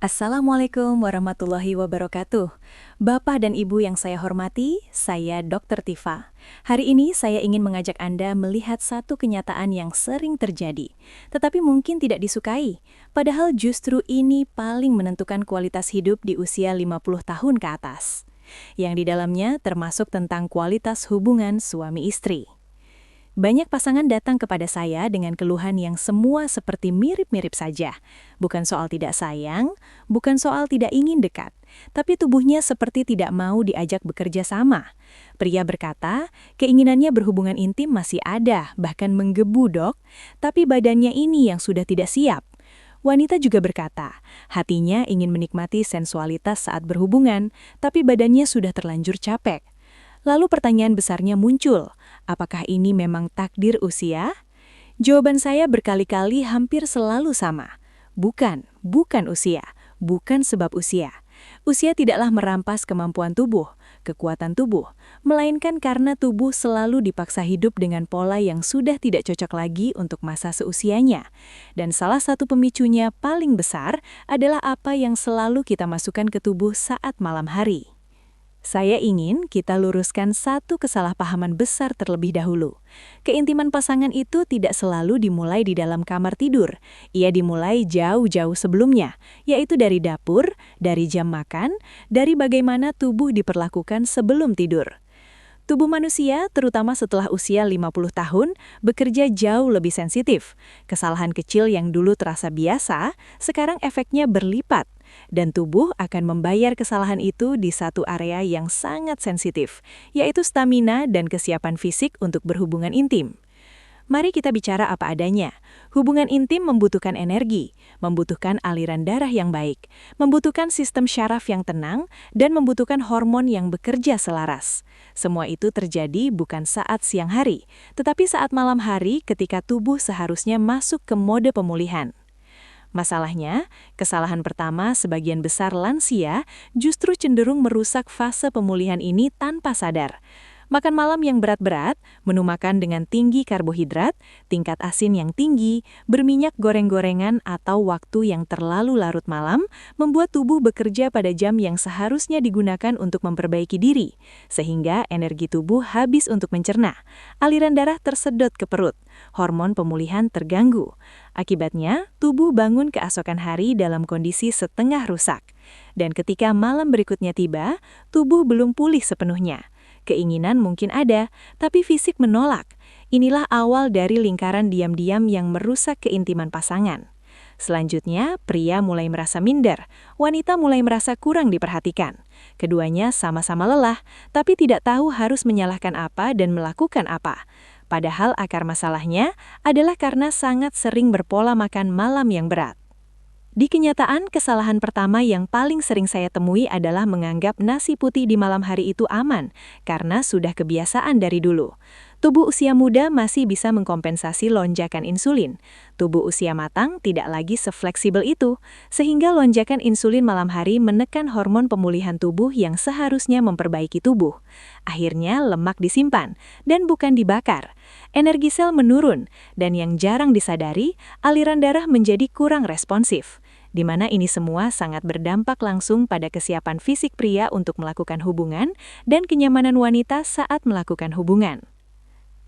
Assalamualaikum warahmatullahi wabarakatuh. Bapak dan Ibu yang saya hormati, saya Dr. Tifa. Hari ini saya ingin mengajak Anda melihat satu kenyataan yang sering terjadi, tetapi mungkin tidak disukai. Padahal justru ini paling menentukan kualitas hidup di usia 50 tahun ke atas. Yang di dalamnya termasuk tentang kualitas hubungan suami istri. Banyak pasangan datang kepada saya dengan keluhan yang semua seperti mirip-mirip saja. Bukan soal tidak sayang, bukan soal tidak ingin dekat, tapi tubuhnya seperti tidak mau diajak bekerja sama. Pria berkata, keinginannya berhubungan intim masih ada, bahkan menggebu dok, tapi badannya ini yang sudah tidak siap. Wanita juga berkata, hatinya ingin menikmati sensualitas saat berhubungan, tapi badannya sudah terlanjur capek. Lalu pertanyaan besarnya muncul, apakah ini memang takdir usia? Jawaban saya berkali-kali hampir selalu sama. Bukan usia, bukan sebab usia. Usia tidaklah merampas kemampuan tubuh, kekuatan tubuh, melainkan karena tubuh selalu dipaksa hidup dengan pola yang sudah tidak cocok lagi untuk masa seusianya. Dan salah satu pemicunya paling besar adalah apa yang selalu kita masukkan ke tubuh saat malam hari. Saya ingin kita luruskan satu kesalahpahaman besar terlebih dahulu. Keintiman pasangan itu tidak selalu dimulai di dalam kamar tidur. Ia dimulai jauh-jauh sebelumnya, yaitu dari dapur, dari jam makan, dari bagaimana tubuh diperlakukan sebelum tidur. Tubuh manusia, terutama setelah usia 50 tahun, bekerja jauh lebih sensitif. Kesalahan kecil yang dulu terasa biasa, sekarang efeknya berlipat. Dan tubuh akan membayar kesalahan itu di satu area yang sangat sensitif, yaitu stamina dan kesiapan fisik untuk berhubungan intim. Mari kita bicara apa adanya. Hubungan intim membutuhkan energi, membutuhkan aliran darah yang baik, membutuhkan sistem syaraf yang tenang, dan membutuhkan hormon yang bekerja selaras. Semua itu terjadi bukan saat siang hari, tetapi saat malam hari ketika tubuh seharusnya masuk ke mode pemulihan. Masalahnya, kesalahan pertama sebagian besar lansia justru cenderung merusak fase pemulihan ini tanpa sadar. Makan malam yang berat-berat, menu makan dengan tinggi karbohidrat, tingkat asin yang tinggi, berminyak goreng-gorengan atau waktu yang terlalu larut malam, membuat tubuh bekerja pada jam yang seharusnya digunakan untuk memperbaiki diri, sehingga energi tubuh habis untuk mencerna. Aliran darah tersedot ke perut, hormon pemulihan terganggu. Akibatnya, tubuh bangun keesokan hari dalam kondisi setengah rusak. Dan ketika malam berikutnya tiba, tubuh belum pulih sepenuhnya. Keinginan mungkin ada, tapi fisik menolak. Inilah awal dari lingkaran diam-diam yang merusak keintiman pasangan. Selanjutnya, pria mulai merasa minder, wanita mulai merasa kurang diperhatikan. Keduanya sama-sama lelah, tapi tidak tahu harus menyalahkan apa dan melakukan apa. Padahal akar masalahnya adalah karena sangat sering berpola makan malam yang berat. Di kenyataan, kesalahan pertama yang paling sering saya temui adalah menganggap nasi putih di malam hari itu aman, karena sudah kebiasaan dari dulu. Tubuh usia muda masih bisa mengkompensasi lonjakan insulin. Tubuh usia matang tidak lagi sefleksibel itu, sehingga lonjakan insulin malam hari menekan hormon pemulihan tubuh yang seharusnya memperbaiki tubuh. Akhirnya lemak disimpan, dan bukan dibakar. Energi sel menurun, dan yang jarang disadari, aliran darah menjadi kurang responsif. Di mana ini semua sangat berdampak langsung pada kesiapan fisik pria untuk melakukan hubungan dan kenyamanan wanita saat melakukan hubungan.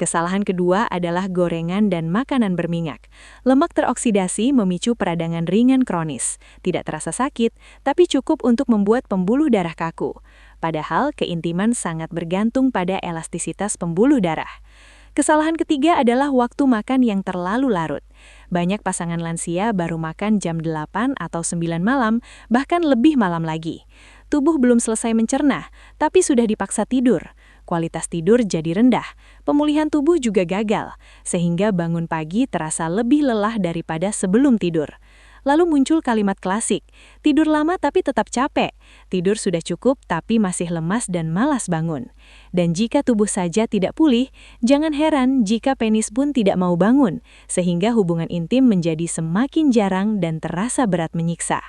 Kesalahan kedua adalah gorengan dan makanan berminyak. Lemak teroksidasi memicu peradangan ringan kronis. Tidak terasa sakit, tapi cukup untuk membuat pembuluh darah kaku. Padahal keintiman sangat bergantung pada elastisitas pembuluh darah. Kesalahan ketiga adalah waktu makan yang terlalu larut. Banyak pasangan lansia baru makan jam 8 atau 9 malam, bahkan lebih malam lagi. Tubuh belum selesai mencerna, tapi sudah dipaksa tidur. Kualitas tidur jadi rendah, pemulihan tubuh juga gagal, sehingga bangun pagi terasa lebih lelah daripada sebelum tidur. Lalu muncul kalimat klasik, tidur lama tapi tetap capek, tidur sudah cukup tapi masih lemas dan malas bangun. Dan jika tubuh saja tidak pulih, jangan heran jika penis pun tidak mau bangun, sehingga hubungan intim menjadi semakin jarang dan terasa berat menyiksa.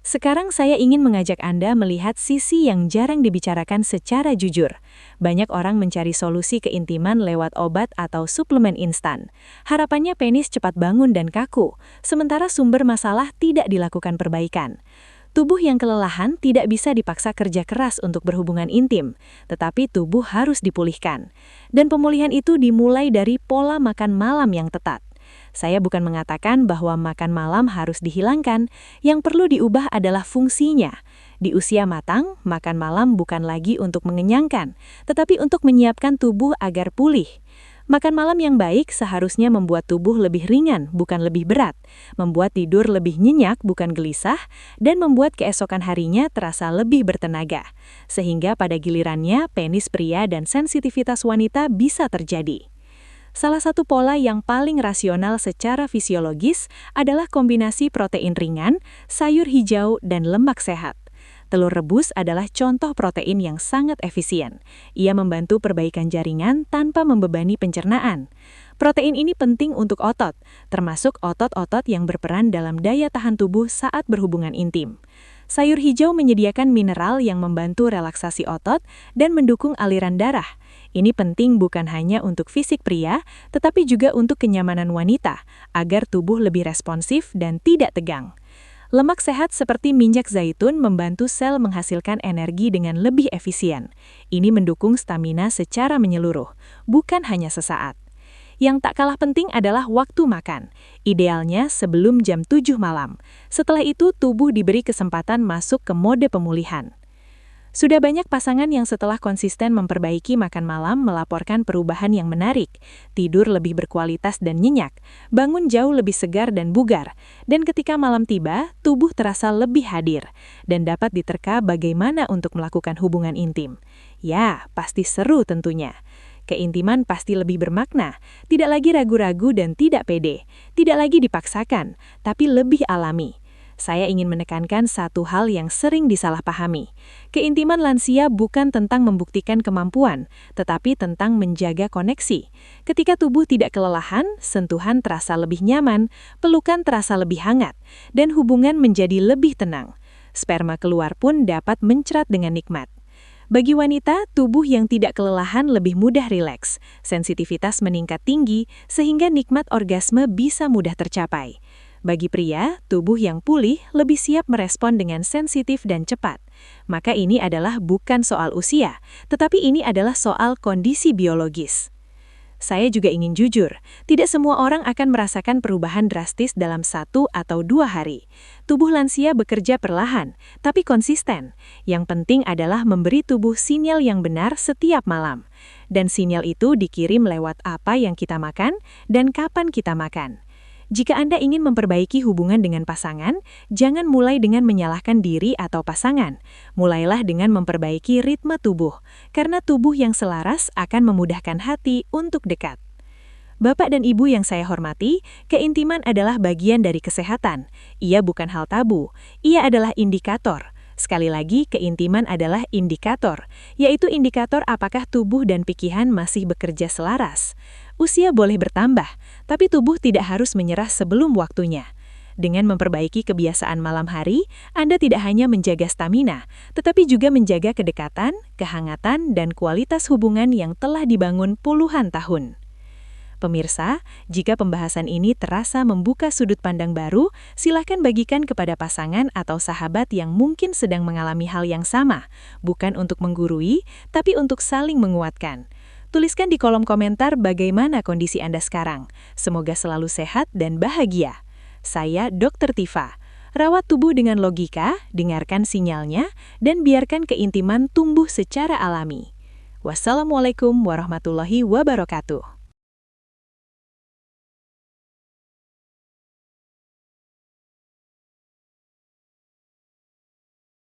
Sekarang saya ingin mengajak Anda melihat sisi yang jarang dibicarakan secara jujur. Banyak orang mencari solusi keintiman lewat obat atau suplemen instan. Harapannya penis cepat bangun dan kaku, sementara sumber masalah tidak dilakukan perbaikan. Tubuh yang kelelahan tidak bisa dipaksa kerja keras untuk berhubungan intim, tetapi tubuh harus dipulihkan. Dan pemulihan itu dimulai dari pola makan malam yang tepat. Saya bukan mengatakan bahwa makan malam harus dihilangkan, yang perlu diubah adalah fungsinya. Di usia matang, makan malam bukan lagi untuk mengenyangkan, tetapi untuk menyiapkan tubuh agar pulih. Makan malam yang baik seharusnya membuat tubuh lebih ringan, bukan lebih berat, membuat tidur lebih nyenyak, bukan gelisah, dan membuat keesokan harinya terasa lebih bertenaga. Sehingga pada gilirannya, penis pria dan sensitivitas wanita bisa terjadi. Salah satu pola yang paling rasional secara fisiologis adalah kombinasi protein ringan, sayur hijau, dan lemak sehat. Telur rebus adalah contoh protein yang sangat efisien. Ia membantu perbaikan jaringan tanpa membebani pencernaan. Protein ini penting untuk otot, termasuk otot-otot yang berperan dalam daya tahan tubuh saat berhubungan intim. Sayur hijau menyediakan mineral yang membantu relaksasi otot dan mendukung aliran darah. Ini penting bukan hanya untuk fisik pria, tetapi juga untuk kenyamanan wanita, agar tubuh lebih responsif dan tidak tegang. Lemak sehat seperti minyak zaitun membantu sel menghasilkan energi dengan lebih efisien. Ini mendukung stamina secara menyeluruh, bukan hanya sesaat. Yang tak kalah penting adalah waktu makan, idealnya sebelum jam 7 malam. Setelah itu, tubuh diberi kesempatan masuk ke mode pemulihan. Sudah banyak pasangan yang setelah konsisten memperbaiki makan malam melaporkan perubahan yang menarik, tidur lebih berkualitas dan nyenyak, bangun jauh lebih segar dan bugar, dan ketika malam tiba, tubuh terasa lebih hadir, dan dapat diterka bagaimana untuk melakukan hubungan intim. Ya, pasti seru tentunya. Keintiman pasti lebih bermakna, tidak lagi ragu-ragu dan tidak pede, tidak lagi dipaksakan, tapi lebih alami. Saya ingin menekankan satu hal yang sering disalahpahami. Keintiman lansia bukan tentang membuktikan kemampuan, tetapi tentang menjaga koneksi. Ketika tubuh tidak kelelahan, sentuhan terasa lebih nyaman, pelukan terasa lebih hangat, dan hubungan menjadi lebih tenang. Sperma keluar pun dapat mencerat dengan nikmat. Bagi wanita, tubuh yang tidak kelelahan lebih mudah rileks, sensitivitas meningkat tinggi, sehingga nikmat orgasme bisa mudah tercapai. Bagi pria, tubuh yang pulih lebih siap merespon dengan sensitif dan cepat. Maka ini adalah bukan soal usia, tetapi ini adalah soal kondisi biologis. Saya juga ingin jujur, tidak semua orang akan merasakan perubahan drastis dalam 1 atau 2 hari. Tubuh lansia bekerja perlahan, tapi konsisten. Yang penting adalah memberi tubuh sinyal yang benar setiap malam. Dan sinyal itu dikirim lewat apa yang kita makan dan kapan kita makan. Jika Anda ingin memperbaiki hubungan dengan pasangan, jangan mulai dengan menyalahkan diri atau pasangan. Mulailah dengan memperbaiki ritme tubuh, karena tubuh yang selaras akan memudahkan hati untuk dekat. Bapak dan Ibu yang saya hormati, keintiman adalah bagian dari kesehatan. Ia bukan hal tabu, ia adalah indikator. Sekali lagi, keintiman adalah indikator, yaitu indikator apakah tubuh dan pikiran masih bekerja selaras. Usia boleh bertambah, tapi tubuh tidak harus menyerah sebelum waktunya. Dengan memperbaiki kebiasaan malam hari, Anda tidak hanya menjaga stamina, tetapi juga menjaga kedekatan, kehangatan, dan kualitas hubungan yang telah dibangun puluhan tahun. Pemirsa, jika pembahasan ini terasa membuka sudut pandang baru, silakan bagikan kepada pasangan atau sahabat yang mungkin sedang mengalami hal yang sama, bukan untuk menggurui, tapi untuk saling menguatkan. Tuliskan di kolom komentar bagaimana kondisi Anda sekarang. Semoga selalu sehat dan bahagia. Saya Dr. Tifa. Rawat tubuh dengan logika, dengarkan sinyalnya, dan biarkan keintiman tumbuh secara alami. Wassalamualaikum warahmatullahi wabarakatuh.